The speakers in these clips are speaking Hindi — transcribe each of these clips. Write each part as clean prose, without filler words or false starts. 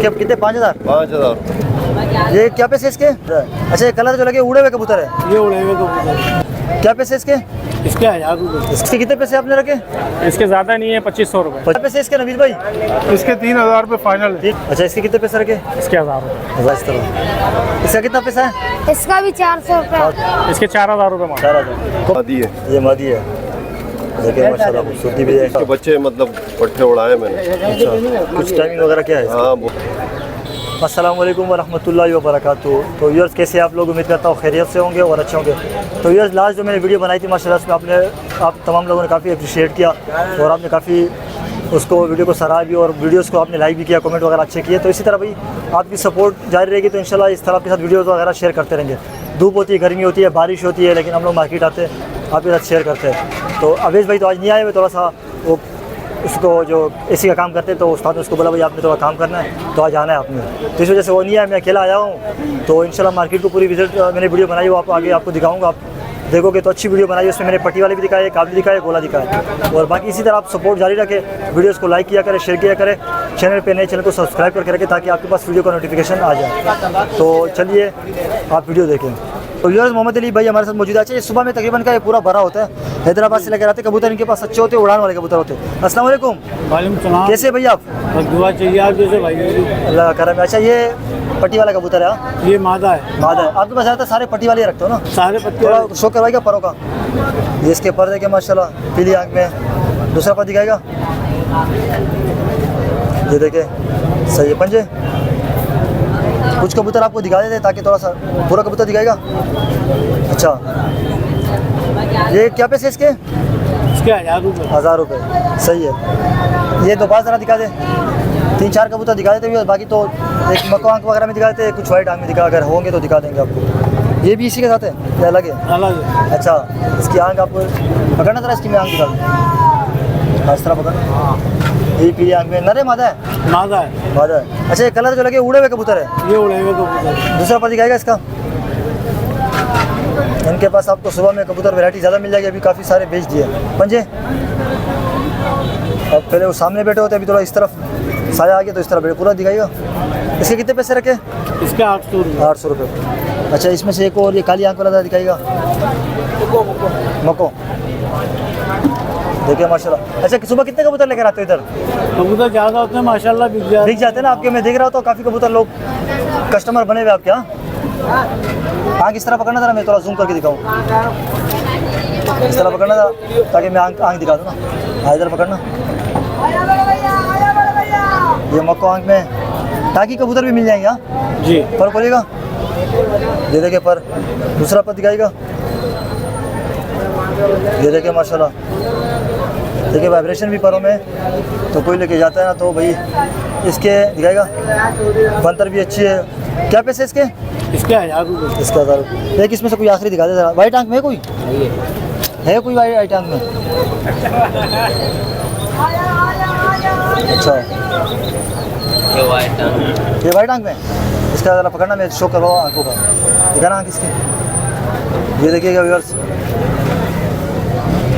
इसके कितने? 5000। 5000। ये क्या पैसे इसके? अच्छा, ये कलर जो लगे उड़े हुए कबूतर है, ये उड़े हुए कबूतर। क्या पैसे इसके? इसके 1000 रुपये। इसके कितने पैसे आपने रखे? इसके ज़्यादा नहीं है, 2500 रुपये। क्या पैसे इसके नवीद भाई? इसके 3000 रुपये फाइनल है। अच्छा, इसके कितने पैसे रखे? इसके 1000 रुपये। इस तरह इसका कितना पैसा है? इसका भी 400 रुपये। इसके 4000 रुपये मांग। 4000। शादी है। ये मादी है, देखिए माशाल्लाह खूबसूरती भी है। इसके बच्चे मतलब पट्टे उड़ाए मैंने। अच्छा, कुछ टाइमिंग वगैरह क्या है? हाँ, अस्सलाम वालेकुम वरहमतुल्लाहि वबरकातुहू। तो व्यूअर्स कैसे आप लोग? उम्मीद करता हूँ खैरियत से होंगे और अच्छे होंगे। तो व्यूअर्स लास्ट जो मैंने वीडियो बनाई थी माशाल्लाह उसमें आप तमाम लोगों ने काफ़ी अप्रिशिएट किया और आपने काफ़ी उसको वीडियो को सराहा भी और वीडियोस को आपने लाइक भी किया, कमेंट वगैरह अच्छे किए। तो इसी तरह भाई आपकी सपोर्ट जारी रहेगी तो इंशाल्लाह इस तरह आपके साथ वीडियोस वगैरह शेयर करते रहेंगे। धूप होती है, गर्मी होती है, बारिश होती है, लेकिन हम लोग मार्केट आते हैं आपके साथ शेयर करते हैं। तो अवेश भाई तो आज नहीं आए हुए, थोड़ा सा वो उसको जो एसी का काम करते हैं तो उस्ताद ने उसको बोला भाई आपने थोड़ा काम करना है तो आज आना है आपने, तो इस वजह से वो नहीं आया, मैं अकेला आया हूँ। तो इंशाल्लाह मार्केट को पूरी विजिट मैंने वीडियो बनाई, वो आप आगे आपको दिखाऊंगा। आप देखोगे तो अच्छी वीडियो बनाई, उसमें मैंने पट्टी वाले भी दिखाए, काबली दिखाए, गोला दिखाए। और बाकी इसी तरह आप सपोर्ट जारी रखें, वीडियोस को लाइक किया करें, शेयर किया करें, चैनल पे नए चैनल को सब्सक्राइब करके रखें ताकि आपके पास वीडियो का नोटिफिकेशन आ जाए। तो चलिए आप वीडियो देखें। तो व्यूअर्स मोहम्मद अली भाई हमारे साथ मौजूद है। ये सुबह में तकरीबन का ये पूरा भरा होता है, हैदराबाद से लेकर आते कबूतर, इनके पास अच्छे होते हैं, उड़ान वाले कबूतर होते हैं। अस्सलाम वालेकुम। वालेकुम सलाम। कैसे भैया आप? दुआ चाहिए आप जैसे भाई। अल्लाह का करम है। अच्छा, ये पट्टी वाला कबूतर है? हाँ, ये मादा है। मादा है। आपके पास ज़्यादातर सारे पट्टी वाले रखते हो ना? सारे पत्ते थोड़ा शो करवाएगा परों का। ये इसके पर देखे माशाल्लाह, पीली आँख में। दूसरा पर दिखाएगा, ये देखे सही है पंजे। कुछ कबूतर आपको दिखा देते ताकि थोड़ा सा पूरा कबूतर दिखाएगा। अच्छा, ये क्या पैसे इसके? इसके 1000 रुपये। 1000 रुपये, सही है। ये दोबारा ज़रा दिखा दे, 3-4 कबूतर दिखा देते हुए, बाकी तो एक मको आँख वगैरह में दिखा देते, कुछ वाइट आँख में दिखा, अगर होंगे तो दिखा देंगे आपको। ये भी इसी के साथ है या अलग है? अलग है। अच्छा, इसकी आँख आपको पकड़ना था, इसकी मैं आँख दिखा दूँ, इस तरह पकड़। ये पीली आँख में नरे मादा है? मादा है। मादा है। अच्छा, ये कलर जो लगे उड़े हुए कबूतर है, ये उड़े हुए कबूतर। दूसरा पर दिखाएगा इसका। इनके पास आपको सुबह में कबूतर वैरायटी ज़्यादा मिल जाएगी, अभी काफ़ी सारे बेच दिए पंजे। अब पहले वो सामने बैठे होते, अभी थोड़ा इस तरफ साया आ गया तो इस तरफ बैठे, पूरा दिखाएगा। इसके कितने पैसे रखे? इसके 800 रुपये। 800 रुपये। अच्छा, इसमें से एक और ये काली आँख वाला दिखाएगा, मको देखिए माशाल्लाह। अच्छा, सुबह कितने कबूतर लेकर आते हो इधर? कबूतर ज़्यादा होते हैं माशाल्लाह, बिक जाते हैं ना आपके? मैं देख रहा हूँ तो काफ़ी कबूतर लोग कस्टमर बने हुए आपके यहाँ। आँख इस तरह पकड़ना था, मैं थोड़ा जूम करके दिखाऊँ, इस तरह पकड़ना था ताकि मैं आँख दिखा दूँ ना। हाँ, इधर पकड़ना। ये मक्को आँख में टाकी कबूतर भी मिल जाएंगे। हाँ जी। पर खोलेगा, ये देखे पर, दूसरा पर दिखाएगा, ये देखे माशाल्लाह, देखिए वाइब्रेशन भी परों में, तो कोई लेके जाता है ना तो भाई इसके दिखाएगा। बंतर भी अच्छी है। क्या पैसे इसके? इसके 1000 रुपये। इसका 1000 रुपये। एक इसमें से कोई आखिरी दिखा दे जरा। वाइट आँख में है कोई? है कोई वाइट आँख में? अच्छा, ये वाइट आँख में, इसका ज़रा पकड़ना, मैं शो करवाओ आँखों का, दिखाना आँख इसकी। ये देखिएगा व्यूअर्स,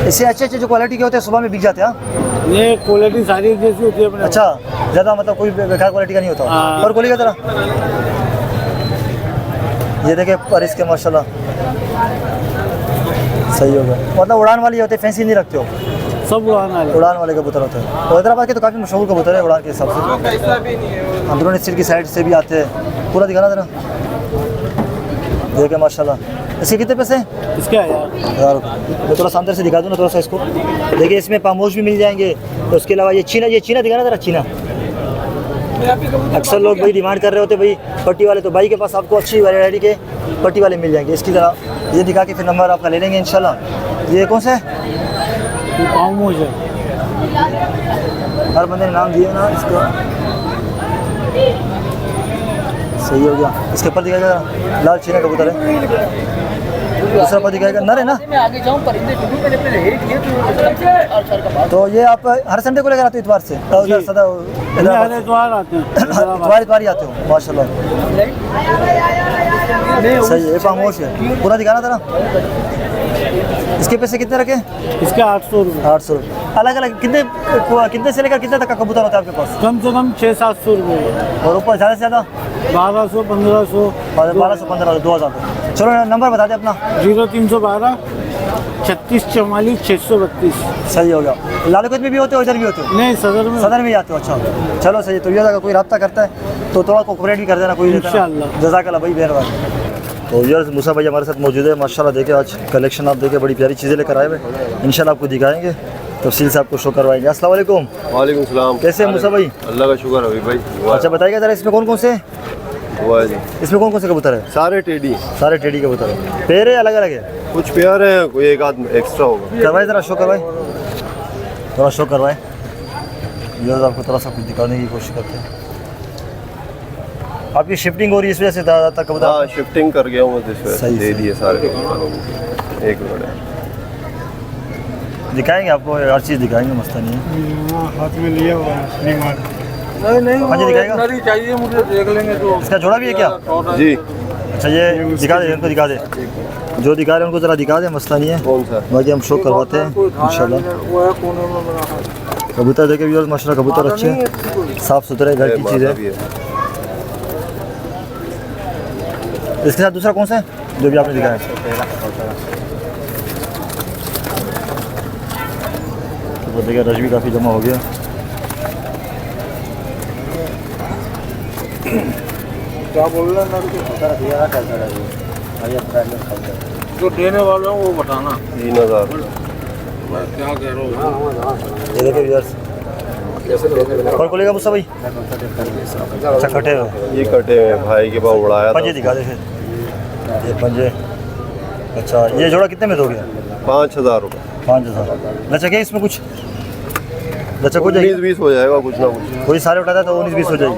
इससे अच्छे जो क्वालिटी के होते हैं सुबह में बिक जाते हैं। हाँ, ये क्वालिटी सारी जैसी होती है अपने। अच्छा, ज़्यादा मतलब कोई बेकार क्वालिटी का नहीं होता। और खोलिएगा ज़रा, ये देखे पर इसके माशाल्लाह सही होगा। मतलब उड़ान वाली होते, फैंसी नहीं रखते हो? सब उड़ान वाले कबूतर होते हैं। और हैदराबाद के तो काफ़ी मशहूर कबूतर है उड़ान के हिसाब से। अंदरूनी सिर की साइड से भी आते हैं, पूरा दिखाना ज़रा, देखे माशाल्लाह। इसके कितने पैसे? इसके 1000 रुपये। मैं थोड़ा अंदर से दिखा दूँ ना थोड़ा सा इसको, देखिए इसमें पामोश भी मिल जाएंगे। तो उसके अलावा ये चीना दिखाना ज़रा, चीना। अक्सर लोग भाई डिमांड कर रहे होते भाई पट्टी वाले, तो भाई के पास आपको अच्छी वैरायटी के पट्टी वाले मिल जाएंगे। इसकी तरह ये दिखा के फिर नंबर आपका ले लेंगे इंशाल्लाह। ये कौन सा है? पामोश है। हर बंदे ने नाम दिए ना इसका, सही हो गया। इसके ऊपर दिखाएगा, लाल चीना कबूतर है। दूसरा पर दिखाएगा, नर है ना? तो ये आप हर संडे को लेकर आते हो इतवार से? उधर सदा नहीं, हर इतवार आते हैं। इतवार ही आते हो, माशाल्लाह। सही है, खामोश है। पूरा दिखाना था ना। इसके पैसे कितने रखे? इसके 800 रुपये। 800 रुपये। अलग अलग कितने से लेकर कितने तक का कबूतर होता है आपके पास? कम से कम 600-700 रुपये और ऊपर ज़्यादा से ज़्यादा 1200-1500। 1200-1500 2000 तक। चलो नंबर बता दें अपना। 0312 36 44 632। सही हो गया। लालकोट में भी होते हो, इधर भी होते हो? नहीं, सदर में। सदर में ही आते हो, अच्छा। चलो सही है। तो ये अगर कोई रब्ता करता है तो थोड़ा कोऑपरेट भी कर देना कोई। इंशाअल्लाह। जज़ाकल्लाह भाई, मेहरबानी। तो यार मूसा भाई हमारे साथ मौजूद है, माशाल्लाह। देखिए आज कलेक्शन आप देखिए, बड़ी प्यारी चीज़ें लेकर आए हुए। इंशाल्लाह आपको दिखाएंगे, तफसील से आपको शो करवाएंगे। अस्सलाम वालेकुम। वालेकुम सलाम। कैसे हैं मूसा भाई? अल्लाह का शुक्र है भाई। अच्छा बताइएगा ज़रा, इसमें कौन कौन से हुआ है जी। इसमें कौन कौन से कबूतर है? सारे टेडी, सारे टेडी कबूतर है। पेड़ है अलग अलग है? कुछ पेयर है, कोई एक आध एक्स्ट्रा होगा। करवाए ज़रा, शो करवाए, थोड़ा शो करवाए। यार आपको थोड़ा सा कुछ दिखाने की कोशिश करते हैं। आपकी शिफ्टिंग हो रही है इस वजह से ज़्यादातर कबूतर? हाँ, शिफ्टिंग कर गया हूँ इस वजह से सही, दे सही। दिए सारे। एक मिनट है, दिखाएंगे आपको, हर चीज़ दिखाएंगे, मसला नहीं है। हाथ में लिया हुआ है। नहीं हाँ जी, दिखाएगा। चाहिए मुझे, देख लेंगे तो। इसका जोड़ा भी है क्या? जी। अच्छा ये दिखा दे, उनको दिखा दे, जो दिखा रहे हैं उनको ज़रा दिखा दे, मसला नहीं है। कौन सा? बाकी हम शो करवाते हैं इंशाल्लाह। कबूतर देखे भी, और माशाल्लाह कबूतर अच्छे हैं, साफ़ सुथरे घर की चीज़ माता है। भी है। इसके साथ दूसरा कौन सा है जो भी आपने दिखाया? तो देखिए रश भी काफ़ी जमा हो गया। क्या बोल रहे हैं? जो देने वाले हैं वो बताना। 3000। क्या कह रहे हो? ये देखिए व्यूअर्स, कौन को लेगा मुझसे भाई? अच्छा कटे हुए, ये कटे हुए हैं, भाई के पास उड़ाया पंजे था। दिखा दे फिर, ये पंजे। अच्छा ये जोड़ा कितने में दोगे? 5000 रुपये। 5000। लचक है इसमें कुछ? लचक हो जाएगी? 19-20 हो जाएगा, कुछ ना कुछ। कोई सारे उठाता है तो 19-20 हो जाएगी।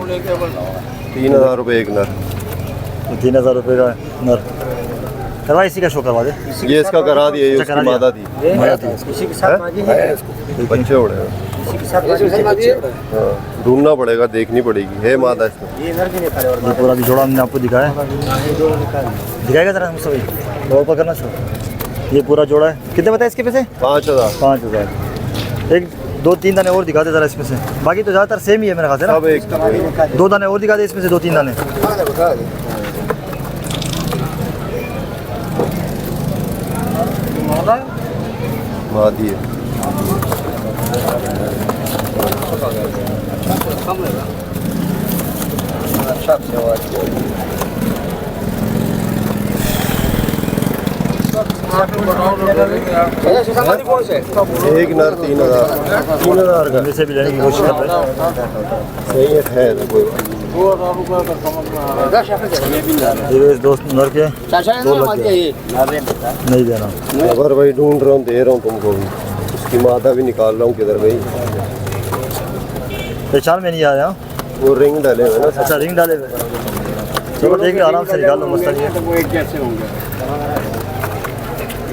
3000 रुपये एक नर। तो 3000 रुपये का नर करवा, इसी का शो करवा दे। ये इसका करा दिया, ये अच्छा, उसकी करा दिया। मादा थी। मजा थी इसको। बच्चे उड़े हैं। हाँ, ढूंढना पड़ेगा, देखनी पड़ेगी। है मादा इसमें। ये पूरा भी जोड़ा हमने आपको दिखाया, दिखाएगा ज़रा मुझसे भाई, और पकड़ना शो। ये पूरा जोड़ा है, कितने बताए इसके पैसे? 5000। 5000। एक 2-3 दाने और दिखा दे ज़रा इसमें से, बाकी तो ज़्यादातर सेम ही है मेरे ख्याल से ना। सब एक 2 दाने और दिखा दे इसमें से, 2-3 दाने। मादी है। एक नर 3000 का। मेरे से भी लेने की कोशिश कर रहे हैं। सही है तो कोई बात ये इस दोस्त नर के 2 लग गए, नहीं देना। नहीं। अगर भाई ढूंढ रहा हूँ, दे रहा हूँ तुमको भी। उसकी माता भी निकाल रहा हूँ, किधर गई? पहचान में नहीं आया। वो रिंग डाले हुए ना। अच्छा रिंग डाले हुए, चलो देख लो, आराम से निकाल लो, मसला नहीं है। वो एक जैसे होंगे।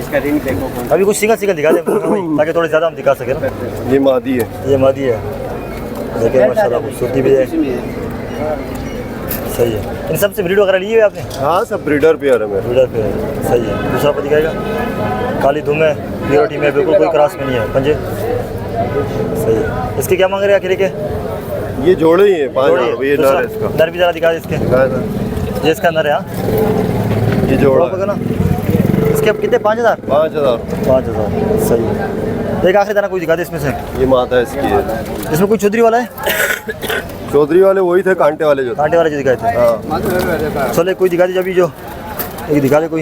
इसका रिंग देखो। अभी कुछ सिंगल दिखा दे ताकि थोड़ी ज़्यादा हम दिखा सकें ना। ये मादी है। ये मादी है, देखिए माशाल्लाह खूबसूरती भी है, सही है। इन सब से ब्रीड वगैरह लिए हुए आपने? हाँ, सब ब्रीडर पेयर है मेरे। ब्रीडर पे है, सही है। दूसरा पर दिखाएगा, काली धूम है, प्योरिटी में, बिल्कुल कोई क्रॉस में नहीं है, पंजे सही है। इसके क्या मांग रहे हैं आखिर के? ये जोड़े ही है, 5000 जोड़ी रुपये। ये नर है इसका। नर भी ज़रा दिखा दे इसके, दिखाया था। ये इसका नर है। हाँ ये जोड़ा पकड़ो ना। इसके अब कितने? 5000। 5000। 5000 सही है। एक आखिरी दाना कोई दिखा दे इसमें से। ये माता इसकी है। इसमें कोई चौधरी वाला है? चौधरी वाले वही थे, कांटे वाले जो थे। कांटे वाले जो दिखाए थे। हाँ, चलो कोई दिखा दीजिए अभी, जो एक दिखा दे कोई।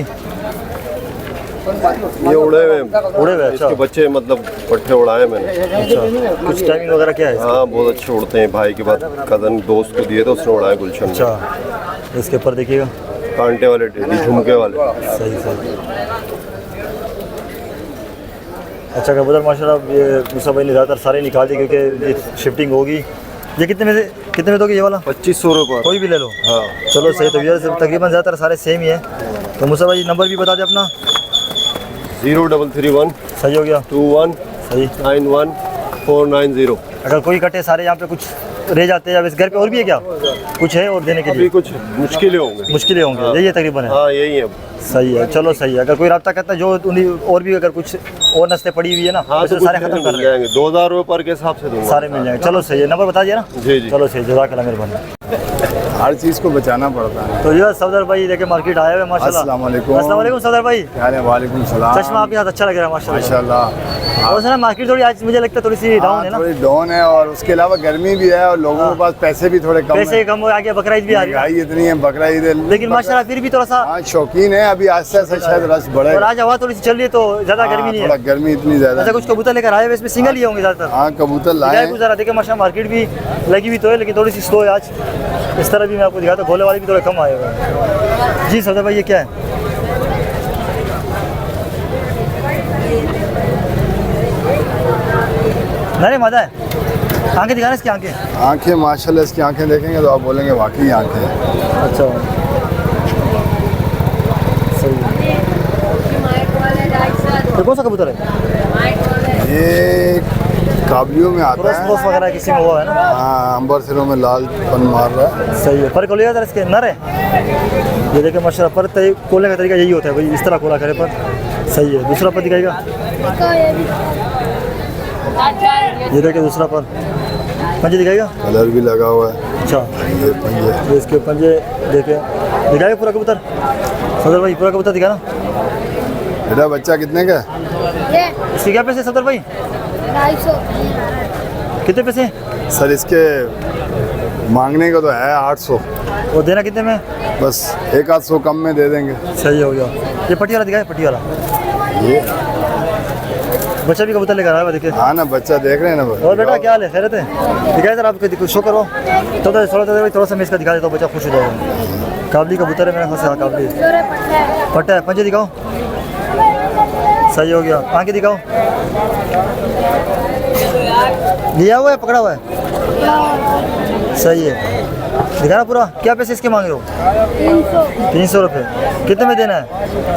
ये उड़े हुए हैं। उड़े हुए, अच्छा इसके बच्चे मतलब पट्टे उड़ाए मैंने। अच्छा। कुछ टाइमिंग वगैरह क्या है इसका? हाँ, बहुत अच्छे उड़ते हैं। भाई के बाद कज़न दोस्त को दिए थे, उसने उड़ाए गुलशन में। अच्छा, इसके ऊपर देखिएगा, कांटे वाले टेडी, झुमके वाले। सही सही। अच्छा कबूतर माशाल्लाह, ये मूसा भाई ने ज़्यादातर सारे निकाल दिए क्योंकि ये शिफ्टिंग होगी। ये कितने में दोगे ये वाला? 2500 रुपये। कोई भी ले लो। हाँ, चलो सही। तो ये तकरीबन ज़्यादातर सारे सेम ही है, तो मुसा भाई नंबर भी बता दें अपना। 0331 सही हो गया, 21 सही। 91 490। अगर कोई कटे सारे यहाँ पे कुछ रह जाते हैं, अब इस घर पे और भी है क्या कुछ है और देने के अभी लिए? कुछ मुश्किलें होंगे। मुश्किलें होंगे, यही है तकरीबन है। हाँ यही है। सही है, चलो सही है। अगर कोई रब्ता करता है जो उन्हीं और भी अगर कुछ और नस्लें पड़ी हुई है ना, हाँ वैसे तो सारे खत्म कर मिल रहे हैं, जाएंगे, 2000 रुपये पर के हिसाब से दूंगा। सारे मिल जाएंगे। चलो सही है, नंबर बता दिया ना? जी जी। चलो सही, जज़ाकल्लाह मेहरबानी। हर चीज़ को बचाना पड़ता है। तो ये सफदर भाई देखे मार्केट आए हुए माशाल्लाह। अस्सलाम वालेकुम। अस्सलाम वालेकुम सफदर भाई। क्या हाल है? वालेकुम सलाम। चश्मा आपके साथ अच्छा लग रहा है माशाल्लाह। माशाल्लाह। और सर मार्केट थोड़ी आज मुझे लगता है थोड़ी सी डाउन है ना, थोड़ी डाउन है और उसके अलावा गर्मी भी है और लोगों के पास पैसे भी थोड़े कम पैसे हैं। कम हो आगे, बकरा ईद भी आ रही है, महंगाई इतनी है, बकरा ईद है। लेकिन माशाल्लाह फिर भी थोड़ा सा। हाँ शौकीन है, अभी आस्ते आस्ते शायद रश बढ़े। और आज हवा थोड़ी सी चल रही है तो ज़्यादा गर्मी नहीं थोड़ा है। गर्मी इतनी ज़्यादा अच्छा है। कुछ कबूतर लेकर आए हुए, इसमें सिंगल ही होंगे ज़्यादातर। हाँ कबूतर लाए दिखाए हैं। गुजारा देखे माशा मार्केट भी लगी हुई तो है, लेकिन थोड़ी सी स्लो है आज। इस तरह भी मैं आपको दिखाता हूँ, भोले वाले भी थोड़े कम आए हुए हैं। जी सफदर भाई ये क्या है? नहीं मादा है, आंखें दिखाना इसकी आंखें। आंखें माशाल्लाह, इसकी आंखें देखेंगे तो आप बोलेंगे वाकई आंखें हैं। अच्छा सही है। तो कौन सा कबूतर है? ये काबलियों में आता क्रॉस है। क्रॉस वगैरह किसी में हुआ है ना? हाँ अंबर सिरों में लाल पन मार रहा है। सही है। पर खोलिएगा जरा इसके नर है, ये देखिए माशाल्लाह। पर खोलने का तरीका यही होता है भाई, इस तरह खोला करे पर। सही है। दूसरा पर दिखाएगा, ये देखिए दूसरा पर। पंजे दिखाएगा, कलर भी लगा हुआ है। अच्छा ये पंजे। ये इसके पंजे देखे, दिखाएगा पूरा कबूतर सदर भाई, पूरा कबूतर दिखाना। बेटा बच्चा कितने का है? ये इसके क्या पैसे सदर भाई? 250। कितने पैसे? सर इसके मांगने का तो है 800, और देना कितने में? बस 1-800 कम में दे देंगे। सही हो गया। ये पट्टी वाला दिखाए, पट्टी वाला ये बच्चा भी कबूतर लेकर आया हुआ देखिए। हाँ ना बच्चा देख रहे हैं ना भाई। और बेटा क्या हाल है, खैरियत है? दिखाए सर आपको शो करो तो थोड़ा सा मैं इसका दिखा देता हूँ, बच्चा खुश हो जाएगा। काबली कबूतर है मेरे ख्याल से। हाँ काबली पट्टा है। पंजे दिखाओ, सही हो गया। आंखें दिखाओ, लिया हुआ है पकड़ा हुआ है, सही है। दिखाना पूरा। क्या पैसे इसके मांग रहे हो? 300 रुपये। कितने में देना है?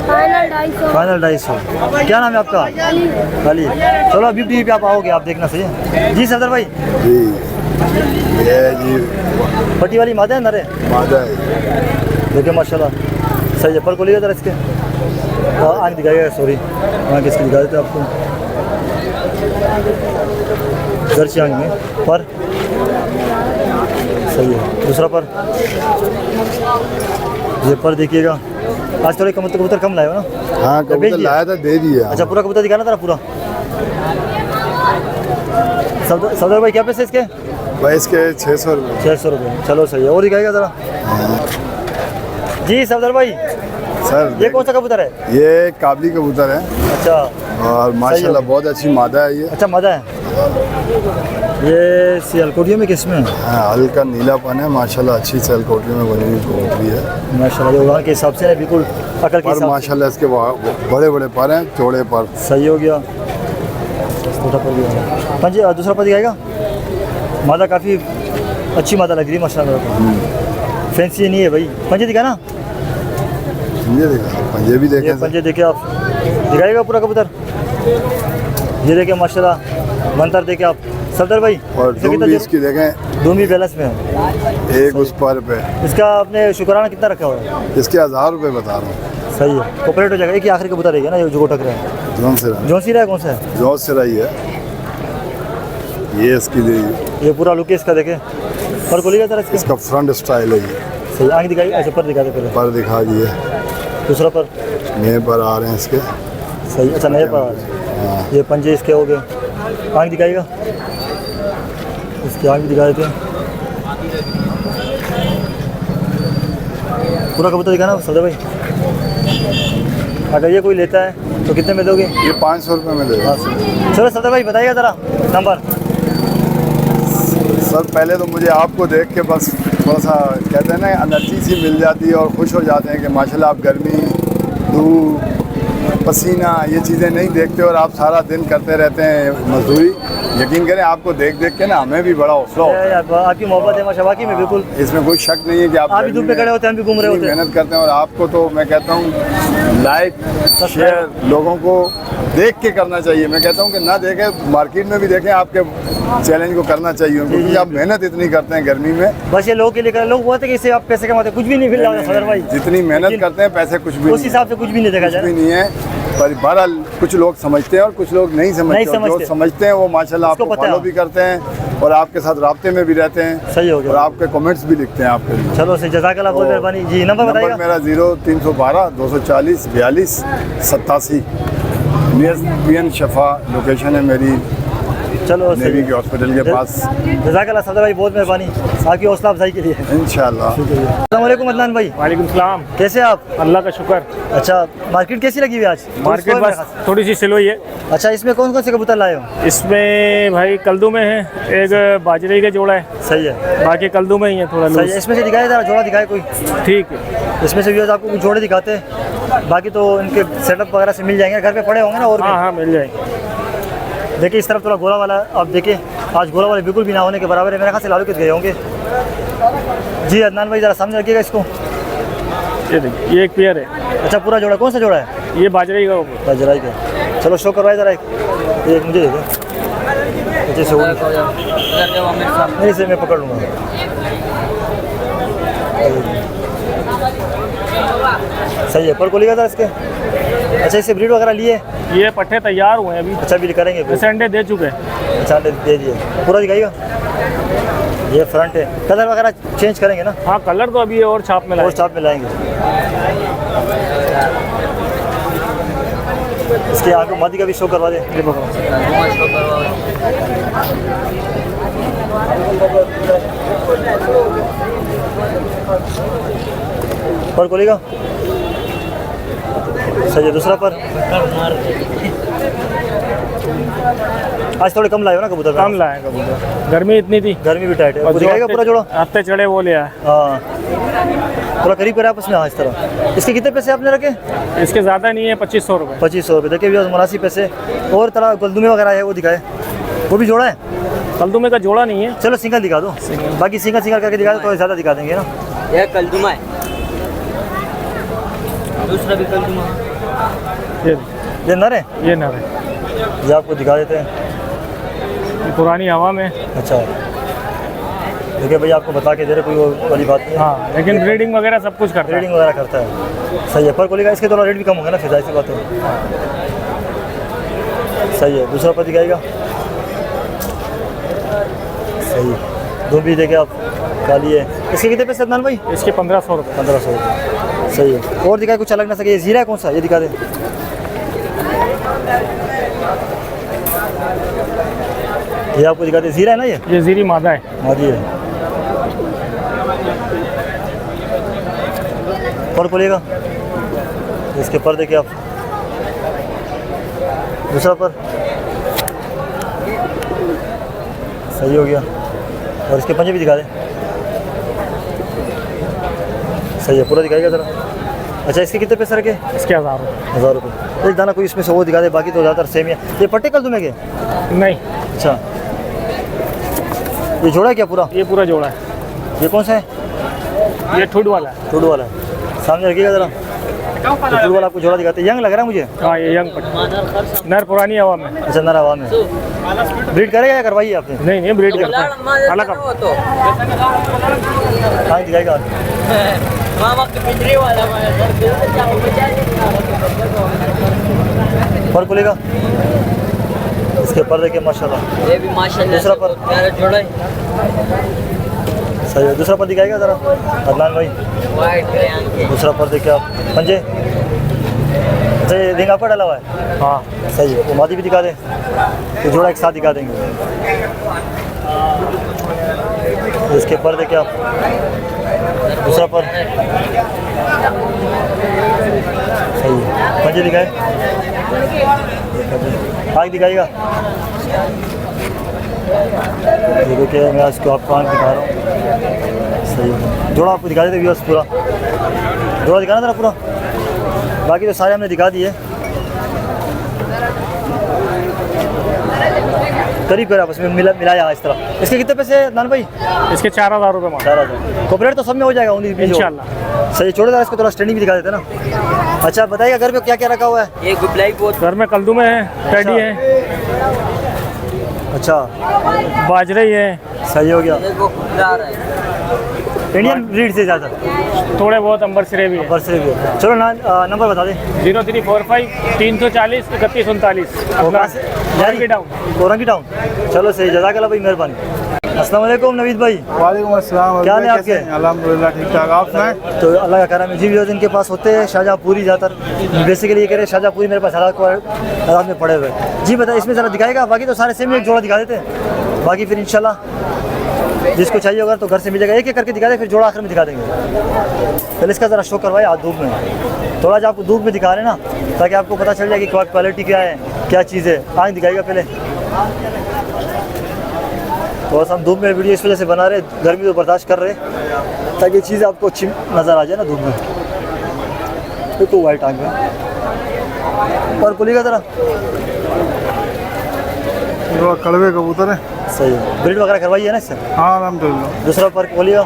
फाइनल 250। फाइनल 250। क्या नाम है आपका? अली। चलो अभी टीवी पे आप आओगे, आप देखना सही है। जी सरदार भाई। जी ये जी पट्टी वाली मादा है नरे? मादा है। देखिए माशाल्लाह सही है। पर को लिया जरा इसके, आँख दिखाएगा, सॉरी आँख इसकी दिखा देते आपको। जर्सी आँख में पर सही है। दूसरा पर, ये पर देखिएगा। आज थोड़े कबूतर कम लाए हो ना? हाँ भेज कबूतर दिया? लाया था, दे दिया। अच्छा पूरा कबूतर दिखाना था पूरा। सफदर भाई क्या पैसे इसके? भाई इसके 600 रुपये। 600 रुपये। चलो सही है। और दिखाएगा ज़रा। जी सफदर भाई सर ये कौन सा कबूतर है? ये काबली कबूतर है अच्छा और माशाल्लाह बहुत अच्छी मादा है ये। अच्छा मदा है। ये सियालकोटियों में किस में है? हाँ हल्का नीलापन है माशाल्लाह, अच्छी सियालकोटी में बनी हुई कबूतरी है माशाल्लाह। ये उड़ान के हिसाब से है, बिल्कुल अकल के पर हिसाब से। माशाल्लाह इसके बड़े बड़े पर हैं, चौड़े पर। सही हो गया। छोटा पर भी है। पंजे दूसरा पर दिखाएगा। मादा काफ़ी अच्छी मादा लग रही है माशाल्लाह। फैंसी नहीं है भाई। पंजे दिखाना, ये देखा पंजे भी ये देखे पंजे देखे आप। दिखाएगा पूरा कबूतर। ये देखे माशाल्लाह। मंतर देखे आप सफदर भाई। और इसका दूम कितना भी इसकी देखें, दूम भी बैलेंस में है। एक उस पर पे। इसका आपने शुक्राना कितना रखा हुआ है? इसके 1000 रुपये बता रहा हूँ। सही है। ऑपरेट हो जाएगा। एक ही आखिरी कबूतर रहेगा ना, ये जो टक रहा है। जोन से रहा, जो सी रहा है कौन सा है? जोन से रही है ये इसकी ये पूरा लुक है इसका देखे। पर को लिया इसका। इसका फ्रंट स्टाइल है ये। सही। आँख दिखाई, ऐसे पर दिखा दे पहले। पर दिखा दिए, दूसरा पर नए पर आ रहे हैं इसके। सही। अच्छा नए पर आ रहे हैं। ये पंजे इसके हो गए। आँख दिखाएगा, इसकी आँख भी दिखा देते हैं। पूरा कबूतर दिखाना सदर भाई। अगर ये कोई लेता है तो कितने में दोगे? ये 500 रुपये में दे दो। हाँ सर। चलो सदर भाई बताइएगा ज़रा नंबर। सर पहले तो मुझे आपको देख के बस थोड़ा सा कहते हैं ना एनर्जी सी मिल जाती है और खुश हो जाते हैं कि माशाल्लाह आप गर्मी, धूप, पसीना ये चीज़ें नहीं देखते और आप सारा दिन करते रहते हैं मजदूरी, यकीन करें आपको देख देख के ना हमें भी बड़ा हौसला होता है। यार, आपकी मोहब्बत है माशाल्लाह, वाकई में बिल्कुल। इसमें कोई शक नहीं है कि आप भी धूप में खड़े होते हैं, हम भी घूम रहे होते हैं। मेहनत करते हैं और आपको तो मैं कहता हूँ लाइक शेयर लोगों को देख के करना चाहिए। मैं कहता हूँ कि ना देखें, मार्केट में भी देखें, आपके चैलेंज को करना चाहिए उनको, क्योंकि आप मेहनत इतनी करते हैं गर्मी में। बस ये लोगों के लिए लोग बोलते हैं कि इससे आप पैसे कमाते हैं, कुछ भी नहीं मिल रहा है सदर भाई। जितनी मेहनत करते हैं पैसे कुछ भी उस हिसाब से कुछ भी नहीं देखा कुछ जाए। भी नहीं है। पर बहरहाल कुछ लोग समझते हैं और कुछ लोग नहीं समझते। और जो समझते हैं वो माशाल्लाह आपको फॉलो भी करते हैं और आपके साथ राब्ते में भी रहते हैं। सही हो गया। और आपके कमेंट्स भी लिखते हैं आपके लिए। चलो सही, जज़ाकल्लाह, बहुत मेहरबानी जी। नंबर बताइएगा। मेरा 0312 240 42 87 PN शफा लोकेशन है मेरी, चलो नेवी के हॉस्पिटल के पास। जज़ाकल्लाह सदर भाई, बहुत मेहरबानी आपकी हौसला अफजाई के लिए। इंशाल्लाह। अस्सलाम वालेकुम अदनान भाई, वालेकुम सलाम। कैसे हैं आप? अल्लाह का शुक्र। अच्छा, मार्केट कैसी लगी हुई आज? मार्केट बस थोड़ी सी स्लो ही है। अच्छा, इसमें कौन कौन से कबूतर लाए हो? इसमें भाई कल्दू में है, एक बाजरे का जोड़ा है, सही है, बाकी कल्दू में ही है थोड़ा सही है। लूज। इसमें से दिखाए जरा, जोड़ा दिखाए कोई। ठीक है, इसमें से व्यूअर्स आपको कुछ जोड़े दिखाते हैं, बाकी तो इनके सेटअप वगैरह से मिल जाएंगे, घर पे पड़े होंगे ना। और हाँ हाँ मिल जाएंगे। देखिए इस तरफ थोड़ा गोला वाला, आप देखिए आज गोला वाले बिल्कुल भी ना होने के बराबर है। मेरे ख्याल से लालू किस गए होंगे। जी अदनान भाई, ज़रा सामने रखिएगा इसको। ये देखिए, ये एक पेयर है। अच्छा, पूरा जोड़ा कौन सा जोड़ा है? ये बाजरे का ऊपर। बाजराई का। चलो शो करवाए ज़रा, एक मुझे दे दो। अच्छे से नहीं से मैं पकड़ लूँगा। सही है, पर खोलिएगा था इसके। अच्छा, इससे ब्रीड वगैरह लिए? ये पट्टे तैयार हुए हैं अभी। अच्छा, भी करेंगे वैसे अंडे दे चुके हैं। अच्छा, दे दिए। पूरा दिखाइएगा। ये फ्रंट है, कलर वगैरह चेंज करेंगे ना? हाँ कलर तो अभी और छाप में और लाएंगे। छाप में लाएंगे। इसके आगे मादी का भी शो करवा दे। ये पकड़ो। पर खोलेगा। सही है, दूसरा पर। आज थोड़े कम लाए हो ना कबूतर? कम लाए कबूतर, गर्मी इतनी थी। गर्मी भी टाइट है। और जो दिखाएगा पूरा जोड़ा? हफ्ते चढ़े वो लिया है। हाँ, थोड़ा करीब करे आपस में। हाँ, इस तरह। इसके कितने पैसे आपने रखे? इसके ज़्यादा नहीं है, 2500 रुपये। 2500 रुपये। देखिए भैया, मुनासिब पैसे। और तरह गलदुमे वगैरह है, वो दिखाए। वो भी जोड़ा है? कल्दू का जोड़ा नहीं है। चलो सिंगल दिखा दो, बाकी सिंगल सिंगल करके दिखा दो तो ज़्यादा दिखा देंगे ना। यह कलदुमा है, दूसरा भी कलदुमा। ये नर है? ये नर है। ये आपको दिखा देते हैं। ये पुरानी हवा में। अच्छा, देखिए भैया, आपको बता के दे रहे, कोई वो वाली बात नहीं है। हाँ, लेकिन ब्रीडिंग वगैरह सब कुछ करता है। ब्रीडिंग वगैरह करता है। सही है, पर कोलेगा इसके थोड़ा रेट भी कम होगा ना, फिर जाहिर सी बात है। सही है, दूसरा पर दिखाएगा। सही है, दो भी देखे आप, काली है। इसके कितने पैसे अदनान भाई? इसके 1500 रुपये। 1500 रुपये। सही है, और दिखाए कुछ अलग ना सके। ये जीरा है कौन सा, ये दिखा दें। ये आपको दिखाते हैं, जीरा है ना? ये जीरी मादा है। मादी है। पर खोलिएगा। इसके पर देखिए आप, दूसरा पर। सही हो गया। और इसके पंजे भी दिखा दें। सही है, पूरा दिखाएगा ज़रा। अच्छा, इसके कितने पैसे रखे? इसके 1000 रुपये। 1000 रुपये। एक दाना कोई इसमें से वो दिखा दे, बाकी तो ज़्यादातर सेम ही है। ये पट्टे कल तुम्हें के? नहीं। अच्छा, ये जोड़ा है क्या पूरा? ये पूरा जोड़ा है। ये कौन सा है? ये ठुड वाला है। टूड वाला है। सामने रखिएगा ज़रा। टूड वाला आपको जोड़ा दिखाते हैं। यंग लग रहा है मुझे। हाँ, ये यंग पट्टी नर, पुरानी हवा में। अच्छा, नर हवा में। ब्रीड करेगा या करवाइए आपने? नहीं नहीं, ब्रीड करता है अलग। हाँ, दिखाएगा। पर खुलेगा। इसके पर देखिए माशाल्लाह। ये भी माशाल्लाह दूसरा पर। प्यारा जोड़ा है। सही है, दूसरा पर दिखाएगा ज़रा अदनान भाई। वाइट ग्रे आंखें। दूसरा पर देखिए आप, पंजे। अच्छा, ये रिंग आपका डाला हुआ है? हाँ सही है, वो मादी भी दिखा दें, तो जोड़ा एक साथ दिखा देंगे। इसके पर देखिए आप, दूसरा पर। सही है, पंजे दिखाए। आग दिखाएगा। ये देखिए, मैं इसको आपको आँख दिखा रहा हूँ। सही है, जोड़ा आपको दिखा देते व्यूअर्स पूरा। जोड़ा दिखाना था ना पूरा, बाकी तो सारे हमने दिखा दिए। करीब कर आपस में मिलाया इस तरह। इसके कितने पैसे नान भाई? इसके 4000 रुपये मांग 4000। कॉपरेट तो सब में हो जाएगा 19-20 इंशाल्लाह। सही, छोड़ो जरा इसको, थोड़ा स्टैंडिंग भी दिखा देते ना। अच्छा बताइएगा घर पे क्या क्या रखा हुआ है? एक ब्लैक बोर्ड घर में कलदुमे है, टेडी है, अच्छा बाजरे है, सही हो गया। एक वो खुददार है। इंडियन ब्रीड से ज़्यादा थोड़े बहुत अंबर सिरे भी है। बरसरे भी है। चलो ना नंबर बता दें। 0345 340 3139 अपना जारी डाउन। कोरंगी टाउन। चलो सही, जज़ाकल्लाह भाई, मेहरबानी। अस्सलाम वालेकुम नवीद भाई। वालेकुम अस्सलाम। क्या हाल है आपके? अल्हम्दुलिल्लाह ठीक ठाक। आप सुनाएं? तो अल्लाह का करम है जी। व्यूअर्स इनके पास होते हैं शाहजहाँपुरी ज़्यादातर। बेसिकली ये कह रहे हैं शाहजहाँपुरी मेरे पास हालात में पड़े हुए हैं। जी बताइए, इसमें ज़रा दिखाएगा? बाकी तो सारे सेम एक जोड़ा दिखा देते हैं, बाकी फिर इंशाल्लाह जिसको चाहिए होगा तो घर से मिल जाएगा। एक एक करके दिखा दें, फिर जोड़ा आखिर में दिखा देंगे। पहले इसका ज़रा शो करवाए आज धूप में, थोड़ा सा आपको धूप में दिखा रहे ना, ताकि आपको पता चल जाए कि क्वालिटी क्या है, क्या चीज़ है। आँख दिखाएगा पहले। थोड़ा सा हम धूप में वीडियो इस वजह से बना रहे, गर्मी तो बर्दाश्त कर रहे, ताकि चीज़ें आपको अच्छी नज़र आ जाए ना धूप में। देखो वाइट आँख में और बोलिएगा ज़रा। कड़वे कबूतर है। सही है, ब्रीड वगैरह करवाई है ना इससे? हाँ अल्हम्दुलिल्लाह। दूसरा पर बोलिएगा।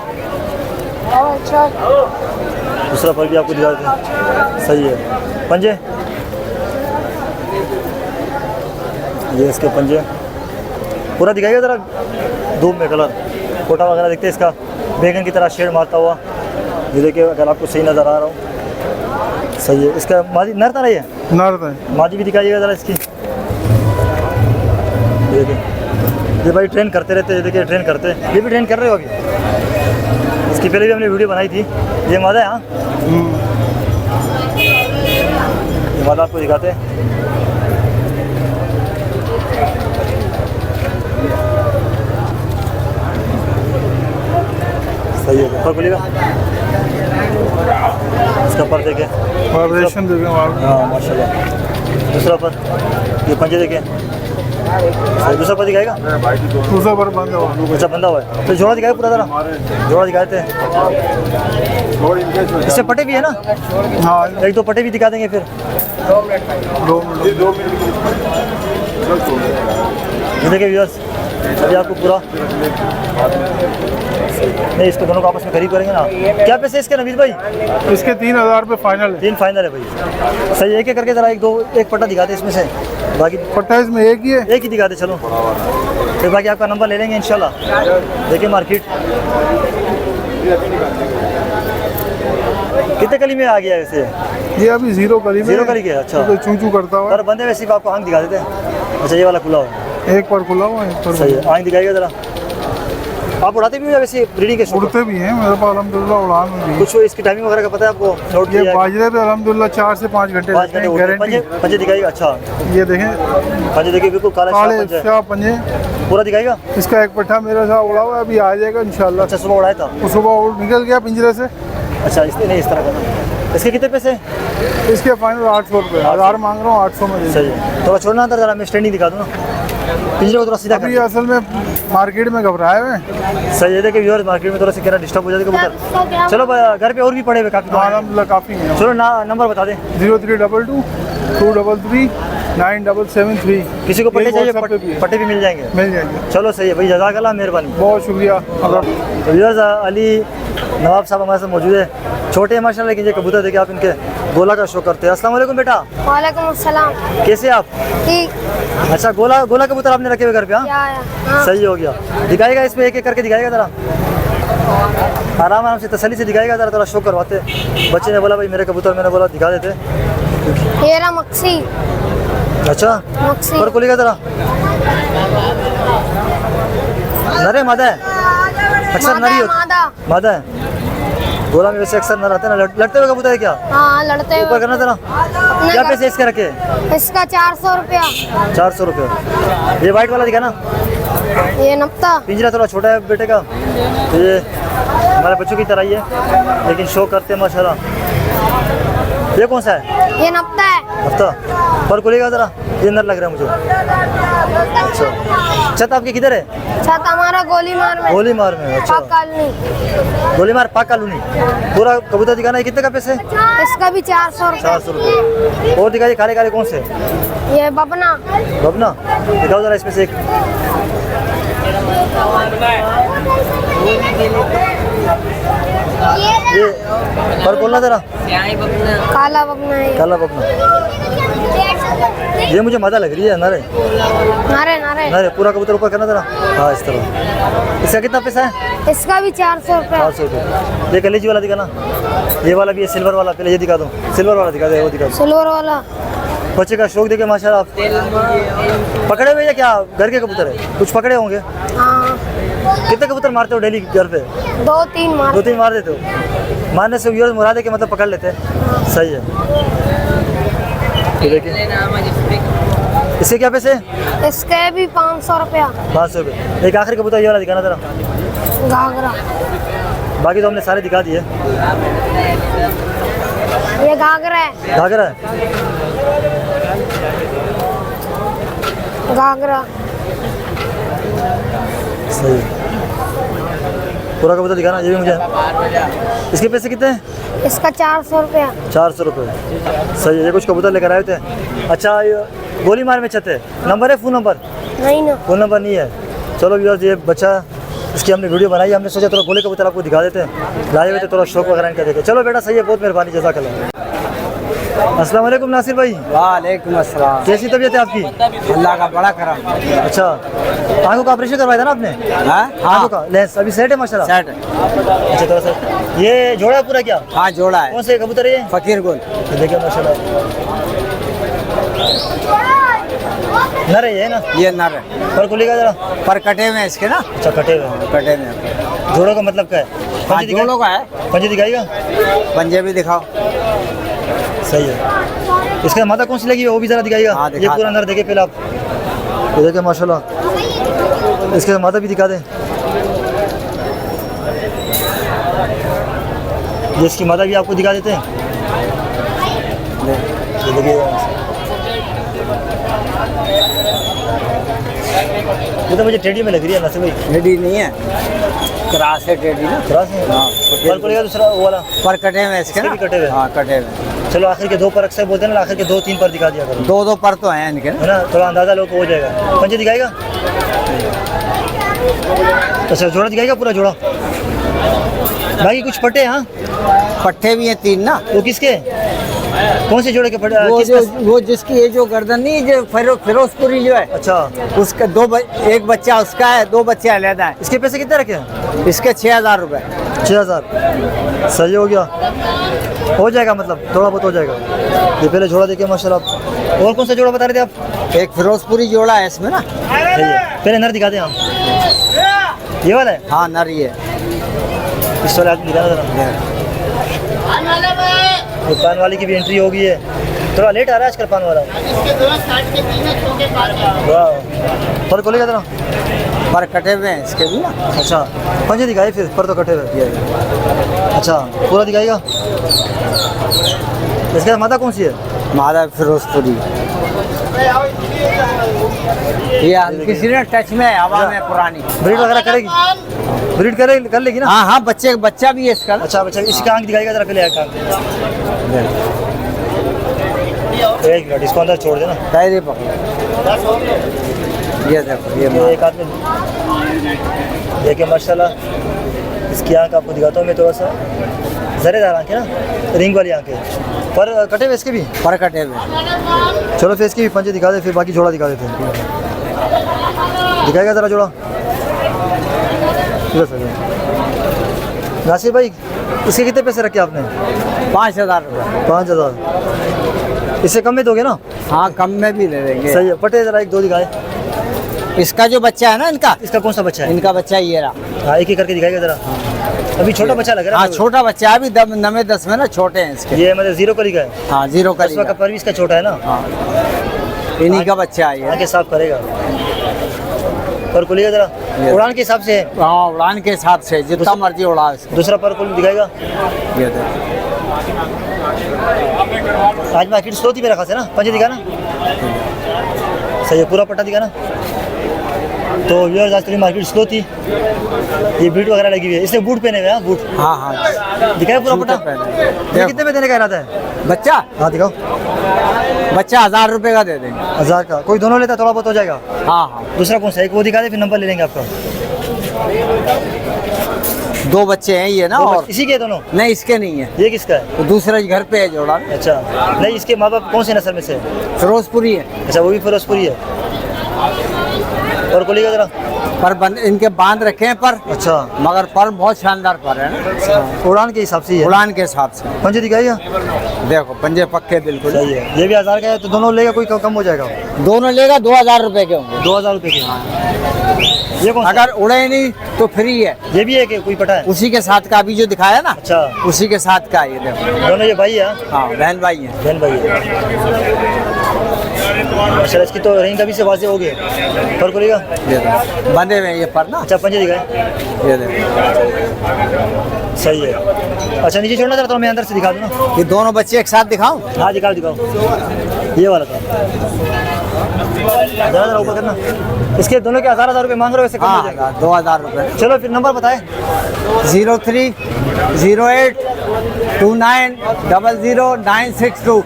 अच्छा दूसरा पर भी आपको दिखा देते हैं। सही है। पंजे, ये इसके पंजे पूरा दिखाइएगा ज़रा धूप में। कलर कोटा वगैरह देखते हैं इसका, बैगन की तरह शेड मारता हुआ। ये देखिए अगर आपको सही नज़र आ रहा हो। सही है। इसका मादी नर तरह है, नर्द है। मादी भी दिखाइएगा ज़रा इसकी। ये देखिए, ये भाई ट्रेन करते रहते हैं। ये देखिए ट्रेन करते हैं, ये भी ट्रेन कर रहे हो अभी। इसकी पहले भी हमने वीडियो बनाई थी। ये मादा है। हाँ, ये मादा आपको दिखाते हैं। सही है। पर बोलिएगा इसका पर देखें। वाइब्रेशन देखें वहाँ। हाँ माशाल्लाह। दूसरा पर ये पंजे देखें। सही, दूसरा पर दिखाएगा। दूसरा पर बंद है वहाँ। अच्छा बंदा हुआ है तो जोड़ा दिखाएगा पूरा ज़रा। जोड़ा दिखाए थे। इससे पटे भी है ना? हाँ एक दो पटे भी दिखा देंगे फिर। 2 मिनट। ये देखिए व्यूअर्स, अभी आपको पूरा नहीं, इसको दोनों को आपस में करीब करेंगे ना। क्या पैसे इसके नवीद भाई? इसके 3000 रुपये फाइनल है। 3 फाइनल है भाई। सही, एक एक करके ज़रा एक पट्टा दिखाते इसमें से, बाकी पट्टा इसमें एक ही है। एक ही दिखाते। चलो फिर बाकी आपका नंबर ले लेंगे इंशाल्लाह। देखिए मार्केट कितने कली में आ गया वैसे? ये अभी 0 कली में। 0 कली के। अच्छा, तो चूं चूं करता हुआ पर बंदे में सिर्फ आपको आँख दिखा देते हैं। अच्छा, ये वाला खुला हुआ है। एक पर खुला हुआ है, एक पर सही है। आँख दिखाइएगा ज़रा। आप उड़ाते भी हो या वैसे ब्रीडिंग के शौक? उड़ते भी हैं मेरे पास अल्हम्दुलिल्लाह। उड़ान में भी कुछ इसकी टाइमिंग वगैरह का पता है आपको? नोट ये किया है? बाजरे पे अल्हम्दुलिल्लाह 4 से 5 घंटे 5 घंटे उड़ते हैं। पंजे गारंटी। पंजे दिखाइएगा। अच्छा, ये देखें पंजे देखिए बिल्कुल काला काले पंजा है। शाह पंजे। पूरा दिखाएगा। इसका एक पट्टा मेरे साथ उड़ा हुआ है, अभी आ जाएगा इंशाल्लाह। अच्छा, सुबह उड़ाया था। वो सुबह उड़ निकल गया पिंजरे से। अच्छा, इसलिए नहीं इस तरह का। इसके कितने पैसे? इसके फाइनल 800 रुपये। 1000 मांग रहा हूँ, 800 में दे सही है। थोड़ा छोड़ना था ज़रा, मैं स्टैंडिंग दिखा दूँ ना, पिंजरे को थोड़ा सीधा अभी कर। असल में मार्केट में घबराए हुए हैं। सही है। देखिए व्यूअर्स, मार्केट में थोड़ा सा कहना डिस्टर्ब हो जाते कबूतर। चलो घर पे और भी पड़े हुए काफ़ी। अल्हम्दुलिल्लाह काफ़ी है। चलो ना नंबर बता दें। 0322 233 9773। किसी को पट्टे यही चाहिए, WhatsApp पे भी है। पट्टे भी मिल जाएंगे। मिल जाएंगे। चलो सही है भाई, जज़ाकल्लाह, मेहरबानी। बहुत शुक्रिया। अगर तो व्यूअर्स, अली नवाब साहब हमारे साथ मौजूद है। छोटे हैं माशाल्लाह, लेकिन ये कबूतर देखिए आप इनके गोला का शो करते हैं। अस्सलाम वालेकुम बेटा, वालेकुम अस्सलाम। कैसे आप? ठीक। अच्छा, गोला कबूतर आपने रखे हुए घर पे? हाँ, क्या है? हाँ। सही हो गया। दिखाएगा इसमें एक एक करके दिखाएगा ज़रा, आराम आराम से तसल्ली से दिखाएगा ज़रा, थोड़ा शो करवाते। बच्चे ने बोला भाई मेरे कबूतर, मैंने बोला दिखा देते। ये रहा मक्सी। अच्छा, मक्सी। पर खोलिएगा ज़रा। नर है मादा है? अक्सर मादा नर ही है, होता मादा। मादा है। गोला में वैसे अक्सर नर आते हैं ना, लड़ते हुए कबूतर है क्या? हाँ, लड़ते ऊपर हुए। करना ज़रा। क्या पैसे इसके रखे? इसका 400 रुपया। 400 रुपये। ये वाइट वाला दिखा ना, ये नपता। पिंजरा थोड़ा छोटा है बेटे का, तो ये हमारे बच्चों की तरह ही है, लेकिन शो करते हैं माशाल्लाह। ये कौन सा है? ये नपता है। हफ्ता पर खुलेगा ज़रा, ये नर लग रहा है मुझे। अच्छा, छत आपकी किधर है? छत हमारा गोली मार में, गोली मार में। अच्छा, पाक कॉलोनी। गोली मार पाक कॉलोनी। पूरा कबूतर दिखाना है, कितने का पैसे? इसका भी 400 रुपये। 400 रुपये। और दिखाइए काले काले कौन से? ये बबना। बबना दिखाओ ज़रा इसमें से एक। ये पर खोलना ज़रा। काला बबना है। काला बबना, ये मुझे मजा लग रही है। नरे नारे नारे। नरे पूरा कबूतर ऊपर करना ज़रा। हाँ इस तरह। इसका कितना पैसा है? इसका भी 400 रुपये। 400 रुपये। ये कलेजी वाला दिखाना, ये वाला भी है सिल्वर वाला। पहले ये दिखा दो, सिल्वर वाला दिखा दे, वो दिखा दो। सिल्वर वाला। बच्चे का शौक देखे माशाल्लाह। आप पकड़े हुए या क्या घर के कबूतर है? कुछ पकड़े होंगे। हाँ, कितने कबूतर मारते हो डेली घर पे? 2-3 मार। 2-3 मार देते हो? मारने से व्यूअर्स मुराद है कि मतलब पकड़ लेते हैं। सही है। ये देखिए, इसके क्या पैसे? इसके भी 500 रुपया। 500 रुपये। एक आखिरी कबूतर ये वाला दिखाना ज़रा। घाघरा। बाकी तो हमने सारे दिखा दिए। ये घाघरा है। घाघरा है। घाघरा। सही है। पूरा कबूतर दिखाना ये भी मुझे। इसके पैसे कितने हैं? इसका 400 रुपया। 400 रुपये। सही है। ये कुछ कबूतर लेकर आए थे। अच्छा, ये गोली मार में छत है। नंबर है? Phone number? नहीं ना। फ़ोन नंबर नहीं है। चलो व्यूअर्स, ये बच्चा, इसकी हमने वीडियो बनाई। हमने सोचा थोड़ा गोले कबूतर आपको दिखा देते हैं। लाए हुए थे, थोड़ा शौक वगैरह इनका देखे। चलो बेटा, सही है, बहुत मेहरबानी, जज़ाकल्लाह। अस्सलाम वालेकुम नासिर भाई, वालेकुम अस्सलाम। कैसी तबीयत है आपकी? अल्लाह का बड़ा करम। अच्छा, आंखों का ऑपरेशन करवाया था ना आपने? आंखों का लेंस अभी सेट है माशाल्लाह? सेट है। अच्छा, थोड़ा सा ये जोड़ा पूरा क्या? हाँ जोड़ा है। कौन से कबूतर है ये? फकीर गोल। ये देखिए माशाल्लाह, नर है ये ना? ये नर है। पर खुलेगा जरा। पर कटे में इसके ना। अच्छा, कटे हुए कटे में। जोड़ों का मतलब क्या है? हाँ जोड़ों का है। पंजे दिखाएगा? पंजे भी दिखाओ। सही है। इसका माता कौन सी लगी है वो भी जरा दिखाएगा? हाँ, ये पूरा नर देखे पहले आप। ये देखे माशाल्लाह, इसके माता भी दिखा दें। ये इसकी माता भी आपको दिखा देते हैं। ये देखिए, ये तो मुझे टेढ़ी में लग रही है ना भाई। टेढ़ी नहीं है, क्रास है टेढ़ी ना। क्रास है? हाँ, पर खुलेगा दूसरा वो वाला? पर कटे में इसके इसके ना। भी कटे हुए? हाँ कटे में। चलो, आखिर के 2 पर अक्सर बोलते हैं ना, आखिर के 2-3 पर दिखा दिया करो। 2-2 पर तो हैं इनके है ना, थोड़ा अंदाजा लोग को हो जाएगा। पंजे दिखाएगा? अच्छा, जोड़ा दिखाएगा पूरा जोड़ा? बाकी कुछ पट्टे? हाँ, पट्टे भी हैं 3 ना। वो किसके? कौन से जोड़े के पट्टे? वो जिसकी ये जो गर्दन नहीं, जो फिरोजपुरी जो है। अच्छा, उसका एक बच्चा उसका है, 2 बच्चे अलग हैं। इसके पैसे कितने रखे हैं? इसके 6000 रुपये। 6000। सही हो गया, हो जाएगा, मतलब थोड़ा बहुत हो जाएगा। ये पहले जोड़ा देखिए माशाल्लाह। और कौन सा जोड़ा बता रहे थे आप? एक फिरोजपुरी जोड़ा है इसमें ना। सही है। पहले नर दिखाते हैं हम। ये वाला है? हाँ नर ही है। इस वाले आदमी दिखाना जरा। ये पान वाली की भी एंट्री हो गई है। थोड़ा लेट आ रहा है आजकल पान वाला। वाह, पर खोलेगा जरा। पर कटे हुए हैं इसके भी ना। अच्छा, पंजे दिखाए फिर, पर तो कटे हुए। अच्छा, पूरा दिखाएगा? इसके माता कौन सी है? मादा फिरोजपुरी। ये किसी ने टच में है, हवा में पुरानी। ब्रीड वगैरह करेगी? ब्रीड कर लेगी ना? हाँ हाँ, बच्चा भी है इसका। अच्छा, बच्चा। इसका आंख दिखाएगा जरा पहले, आंख। एक मिनट, इसको अंदर छोड़ देना। टायरे पकड़ो। ये देखो, ये एक आदमी देखिए माशाल्लाह, इसकी आंख आपको दिखाता हूँ मैं थोड़ा सा। जरेदार आंख है ना, रिंग वाली आंख है। पर कटे हुए इसके भी? पर कटे हुए। चलो फिर इसके भी पंजे दिखा दे, फिर बाकी जोड़ा दिखा देते हैं। दिखाएगा ज़रा जोड़ा? नासिर भाई, इसके कितने पैसे रखे आपने? 5000 रुपये। 5000। इससे कम में दोगे ना? हाँ कम में भी ले लेंगे। सही है। पटे ज़रा 1-2 दिखाए। इसका जो बच्चा है ना, इसका कौन सा बच्चा है? इनका बच्चा ये रहा। हाँ, एक करके दिखाएगा ज़रा। अभी छोटा बच्चा लग रहा है। हाँ छोटा बच्चा है, अभी 9-10 में ना, छोटे हैं इसके। ये मतलब 0 करी का है? हाँ 0 का। इसका परवीस का छोटा है ना? हाँ, इन्हीं का बच्चा है ये। आगे साफ करेगा। पर खोलिएगा जरा, उड़ान के हिसाब से है। हाँ, उड़ान के हिसाब से जितना मर्जी उड़ा इसको। दूसरा पर खोल दिखाएगा। ये देखो, आज मार्केट स्लो थी मेरा खास है ना, पंजे दिखाना सही है, पूरा पट्टा दिखाना। तो व्यूअर्स आज थोड़ी मार्केट स्लो थी, ये बीट वगैरह लगी हुई है, इसने बूट पहने हुए हैं। बूट हाँ हाँ दिखाए पूरा जूते पट्टा। पहने। ये कितने में देने का इरादा है? बच्चा हाँ दिखाओ। बच्चा 1000 रुपए का दे देंगे। 1000 का, कोई दोनों लेता थोड़ा बहुत हो जाएगा। हाँ हाँ, दूसरा कौन सा, एक वो दिखा दे फिर नंबर ले लेंगे आपका। 2 बच्चे हैं ये ना, दो और बच्चे- इसी के दोनों? नहीं इसके नहीं है, ये किसका है? तो दूसरे घर पे है जोड़ा। अच्छा, नहीं इसके माँ बाप कौन से नस्ल में से है? फिरोजपुरी है, अच्छा, वो भी फिरोजपुरी है। और खोलिएगा जरा। पर इनके बांध रखे हैं पर, अच्छा, मगर पर बहुत शानदार पर है ना, उड़ान के हिसाब से ही है। उड़ान के हिसाब से। पंजे दिखाइए। देखो पंजे पक्के बिल्कुल। सही है, ये भी 1000 का है, तो दोनों लेगा कोई कम हो जाएगा। दोनों लेगा 2000 रुपए के होंगे। 2000 रुपये के। ये कौन सा? अगर उड़े नहीं तो फ्री है। ये भी है कि कोई पटा है? उसी के साथ का अभी जो दिखाया ना, अच्छा, उसी के साथ का ये देखो। दोनों ये भाई है? हाँ, बहन भाई है। बहन भाई है। अच्छा, इसकी तो रेंज अभी से वाजे हो गए। पर खोलिएगा। ये देखो बंधे हुए हैं ये पर ना। अच्छा, पंजे दिखाए। ये देखो, सही है। अच्छा, नीचे छोड़ना चाहता हूँ मैं, अंदर से दिखा दूँ ना। ये दोनों बच्चे एक साथ दिखाऊं? हाँ दिखाओ दिखाओ, ये वाला था। ज़रा ज़रा ऊपर करना। इसके दोनों के 1000 रुपये मांग रहे हो, ऐसे कम हो जाएगा। हाँ, 2000 रुपए। चलो फिर नंबर बताएं। 03 08 29 00962।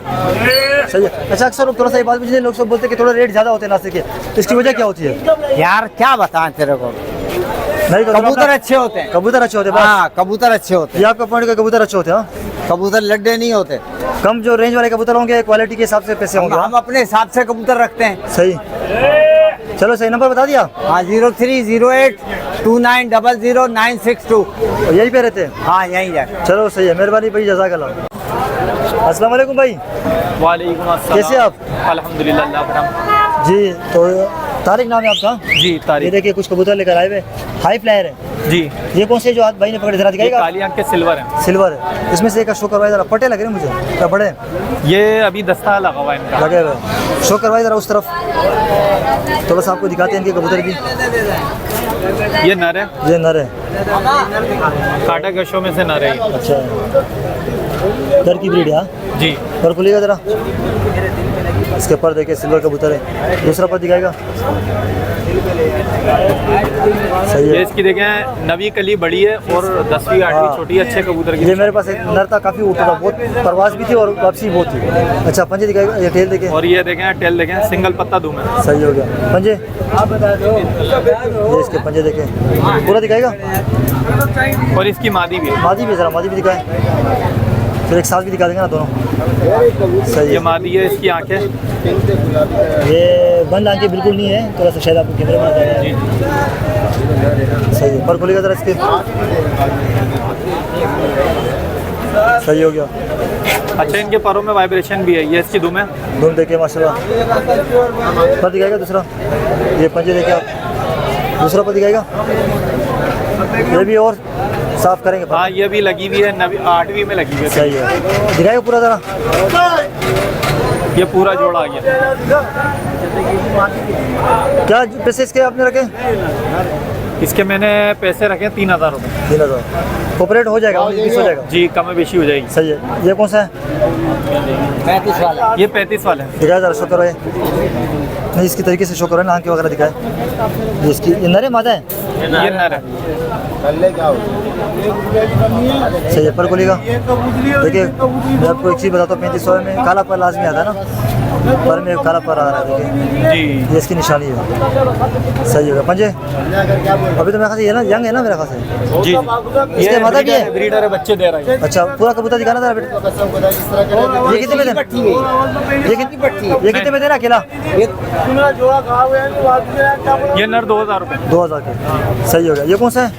सही है। अच्छा, अक्सर थोड़ा सा ये बात पूछिए, लोग सब बोलते हैं कि थोड़ा रेट ज़्यादा होते हैं नासिक के, तो इसकी वजह क्या होती है? यार क्या बताएं तेरे को, नहीं तो कबूतर अच्छे होते हैं। कबूतर अच्छे होते हैं बस। हाँ, कबूतर अच्छे होते ये आपका पॉइंट का, कबूतर अच्छे होते हैं। हाँ? हैं, कबूतर लड्डे नहीं होते। कम जो रेंज वाले कबूतर होंगे, क्वालिटी के हिसाब से पैसे होंगे। हम अपने हिसाब से कबूतर रखते हैं। सही। चलो सही नंबर बता दिया। हाँ, 03 08 29 00962। और यही पे रहते हैं? हाँ, यही है। चलो सही है, मेहरबानी भाई, जज़ाकल्लाह। अस्सलाम वालेकुम भाई, वालेकुम अस्सलाम। कैसे आप? अल्हम्दुलिल्लाह, अल्लाह का नाम। जी, तो तारिक नाम है आपका? जी ये तारीख। देखिए कुछ कबूतर लेकर आए हुए, हाई फ्लायर है। जी, ये कौन से जो हाथ भाई ने पकड़े, जरा ये दिखाएगा? काली आंख के सिल्वर है। सिल्वर है। इसमें से एक का शो करवाए जरा, पटे लग रहे हैं मुझे, क्या बड़े ये अभी दस्ता लगा हुआ है इनका। लगे हुए। शो करवाए जरा उस तरफ, थोड़ा सा आपको दिखाते हैं इनके कबूतर की। ये नर है, ये नर है। काटा गशों में से नर है ये। अच्छा, नर की ब्रीड है। हाँ? जी, पर खुलेगा जरा, इसके पर देखिए सिल्वर कबूतर है। दूसरा पर दिखाएगा। सही ये है। इसकी देखें नवी कली बड़ी है और 10वीं 8वीं हाँ। छोटी है, अच्छे कबूतर की। ये मेरे पास एक नर था, काफ़ी उठता था, बहुत परवाज भी थी और वापसी बहुत थी। अच्छा, पंजे दिखाएगा, ये टेल देखे। और ये देखें टेल देखें, सिंगल पत्ता धूम है। सही हो गया। पंजे ये इसके पंजे देखे, पूरा दिखाएगा। और इसकी मादी भी है। मादी भी जरा, मादी भी दिखाए, फिर एक साथ भी दिखा देंगे ना दोनों। सही ये है। मादी है, इसकी आंखें। ये बंद आंखें बिल्कुल नहीं है, थोड़ा सा शायद आपको कैमरे में आ जाएगा। जी, सही है। पर खोलेगा जरा इसके। सही हो गया। अच्छा, इनके पैरों में वाइब्रेशन भी है। ये इसकी धूम है। धूम देखे माशाल्लाह। पर दिखाएगा दूसरा, ये पंजे देखे आप, दूसरा पर दिखाएगा। ये भी और साफ करेंगे पर। हाँ, ये भी लगी हुई है, 8वीं में लगी हुई है। सही है। दिखाएगा पूरा जरा। ये पूरा जोड़ा आ गया। क्या पैसे इसके आपने रखे? इसके मैंने पैसे रखे 3000 रुपये। 3000 कोऑपरेट हो जाएगा, 20 हो जाएगा। जी, कम बेशी हो जाएगी। सही है। ये कौन सा है? 35 वाला। ये 35 वाला है। दिखाया जरा, शो करवाए। नहीं, इसकी तरीके से शो करो ना, आंखें वगैरह दिखाए। ये इसकी, ये नर है मादा है? ये नर है। सही है। पर खोलेगा। देखिए मैं आपको एक चीज़ बताता हूँ, 3500 में काला पर लाजमी आता है ना, पर में काला पर आ रहा है। देखिए जी, ये इसकी निशानी है। सही होगा। पंजे अभी तो मेरे ख्याल से ये ना यंग है ना, मेरे ख्याल से। जी, इसके माता भी है? ब्रीडर है, बच्चे दे रहा है। अच्छा, पूरा कबूतर दिखाना था बेटा। ये कितने में देना? ये कितने में देना अकेला? ये नर 2000 रुपये। 2000 के। सही हो गया। ये कौन सा है?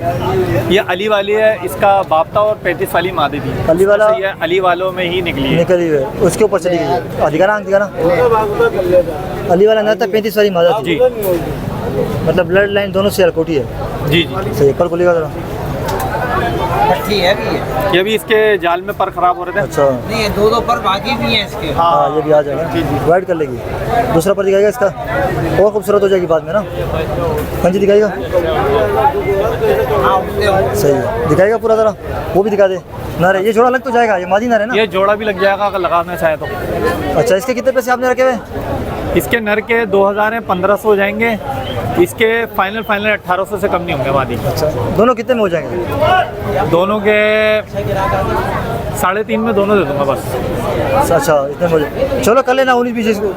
ये अली वाली है, इसका बाप था और 35 वाली मादी थी। अली वाला ये अली वालों में ही निकली है। निकली हुई है, उसके ऊपर चली गई है। दिखाना, आंख दिखाना। अली वाला नर था, 35 वाली मादा थी। जी, मतलब ब्लड लाइन दोनों से कोटी है। जी, जी। सही है। पर खोलेगा जरा। पट्टी है भी है। ये भी इसके जाल में पर खराब हो रहे थे। अच्छा नहीं, दो पर बाकी भी हैं इसके। हाँ ये भी आ जाएगा, वाइट कर लेगी। दूसरा पर दिखाएगा इसका, और खूबसूरत हो जाएगी बाद में ना। हाँ जी दिखाएगा, हाँ, उनके सही है, दिखाएगा पूरा ज़रा, वो भी दिखा दे। नर है ये, जोड़ा लग तो जाएगा, ये मादी नर है ना। ये जोड़ा भी लग जाएगा अगर लगाना चाहे तो। अच्छा इसके कितने पैसे आपने रखे हुए? इसके नर के 2000 हैं, 1500 हो जाएंगे। इसके फाइनल 1800 से कम नहीं होंगे मादी। अच्छा दोनों कितने में हो जाएंगे? दोनों के 3.5 में दोनों दे दूंगा बस। अच्छा इतने में हो जाए, चलो कर लेना 19-20 इसको।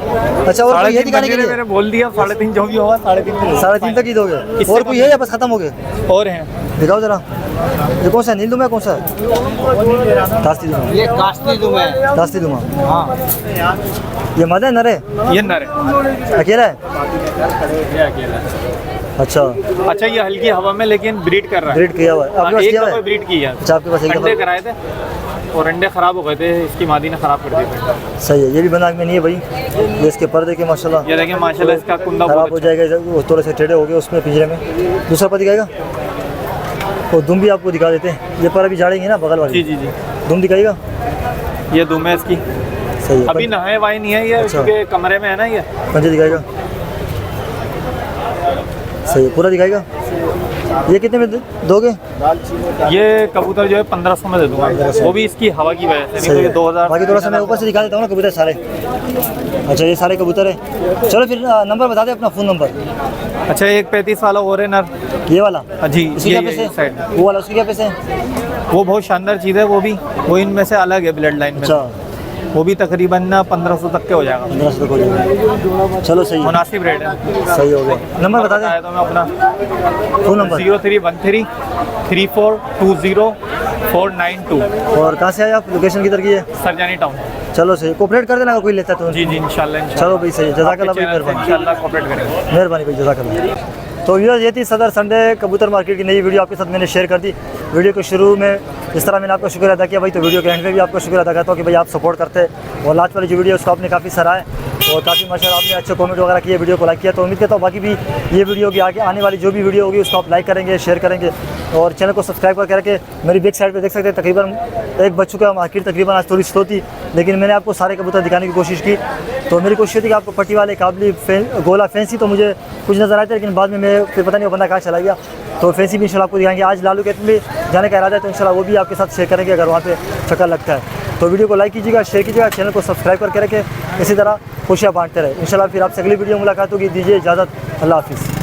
अच्छा और कोई है दिखाने के लिए? मैंने बोल दिया 3.5 जो भी होगा 3.5 3.5 तक ही दोगे? इससे और कोई है या बस खत्म हो गए? और हैं। दिखाओ जरा, ये कौन सा है? नील दुमा कौन सा है? दास्ती दुमा, ये कास्ती दुम है। दास्ती दुमा। हाँ, ये मादा है नर है? ये नर है, अकेला है? ये अकेला है। अच्छा अच्छा ये हल्की हवा में लेकिन ब्रीड कर रहा है। ब्रीड किया हुआ है आपके पास? एक किया हुआ दफा है? ब्रीड की है। अच्छा आपके पास एक अंडे दफा? कराए थे और अंडे खराब हो गए थे, इसकी मादी ने खराब कर दिए। सही है, ये भी बनाग में नहीं है भाई। ये इसके पर्दे के माशाल्लाह ये देखिए माशाल्लाह इसका कुंदा खराब बहुत हो अच्छा है। जाएगा, वो थोड़े से टेढ़े हो गए उसमें पिंजरे में। दूसरा पर दिखाएगा, और दुम भी आपको दिखा देते हैं। ये पर अभी झाड़ेंगे ना बगल वाली? जी जी जी, दुम दिखाएगा, ये दुम है इसकी। सही है। अभी नहाए वाए नहीं है ये, अच्छा। क्योंकि कमरे में है ना ये। पंजे दिखाएगा, सही है, पूरा दिखाएगा। ये कितने में दोगे? ये कबूतर जो है 1500 में दे दूंगा, वो भी इसकी हवा की वजह से, नहीं तो सही ये है। 2000। बाकी थोड़ा सा मैं ऊपर से दिखा देता हूँ ना कबूतर सारे। अच्छा ये सारे कबूतर है। चलो फिर नंबर बता दे अपना, फ़ोन नंबर। अच्छा एक 35 वाला और है नर। ये वाला? जी इसके ये क्या पैसे? साइड, वो वाला उसके क्या पैसे हैं? वो बहुत शानदार चीज़ है, वो भी वो इनमें से अलग है ब्लड लाइन में। अच्छा वो भी तकरीबन ना 1500 तक के हो जाएगा। 1500 तक हो जाएगा। चलो सही है, मुनासिब रेट है। सही हो गया। नंबर बता बताया दे, तो मैं अपना फ़ोन नंबर। 0313 3420 492, और कहाँ से आए आप? लोकेशन किधर की है? सरजानी टाउन। चलो सही, कोऑपरेट कर देना अगर कोई लेता है तो। जी जी इंशाल्लाह। चलो भाई सही है, जज़ाकल्लाह भाई, मेहरबानी इंशाल्लाह कोऑपरेट करेंगे। मेहरबानी भाई, जज़ाकल्लाह। तो व्यूअर्स ये थी सदर संडे कबूतर मार्केट की नई वीडियो आपके साथ मैंने शेयर कर दी। वीडियो के शुरू में इस तरह मैंने आपका शुक्र अदा किया भाई, तो वीडियो के एंड में भी आपका शुक्र अदा करता हूँ कि भाई आप सपोर्ट करते हैं। और लास्ट वाली जो वीडियो उसको आपने काफ़ी सराहा है और काफ़ी माशाल्लाह आपने अच्छे कमेंट वगैरह किए, वीडियो को लाइक किया। तो उम्मीद करता हूँ बाकी भी ये वीडियो की आगे आने वाली जो भी वीडियो होगी उसको आप लाइक करेंगे, शेयर करेंगे और चैनल को सब्सक्राइब करके मेरी बैक साइड पे देख सकते हैं तकरीबन 1 बज चुका है मार्केट, तकरीबन आज थोड़ी स्लो थी, लेकिन मैंने आपको सारे कबूतर दिखाने की कोशिश की। तो मेरी कोशिश थी कि आपको पट्टी वाले काबली गोला फैंसी तो मुझे कुछ नज़र आए थे, लेकिन बाद में मैं फिर पता नहीं वो बंदा कहाँ चला गया। तो फैंसी भी इंशाल्लाह आपको दिखाएंगे। आज लालू के भी जाने का इरादा है, तो इंशाल्लाह वो भी आपके साथ शेयर करेंगे अगर वहाँ पे चक्कर लगता है। तो वीडियो को लाइक कीजिएगा, शेयर कीजिएगा, चैनल को सब्सक्राइब करके रखें, इसी तरह खुशियाँ बांटते रहे। इंशाल्लाह फिर आपसे अगली वीडियो मुलाकात होगी। दीजिए इजाज़त, अल्लाह हाफिज़।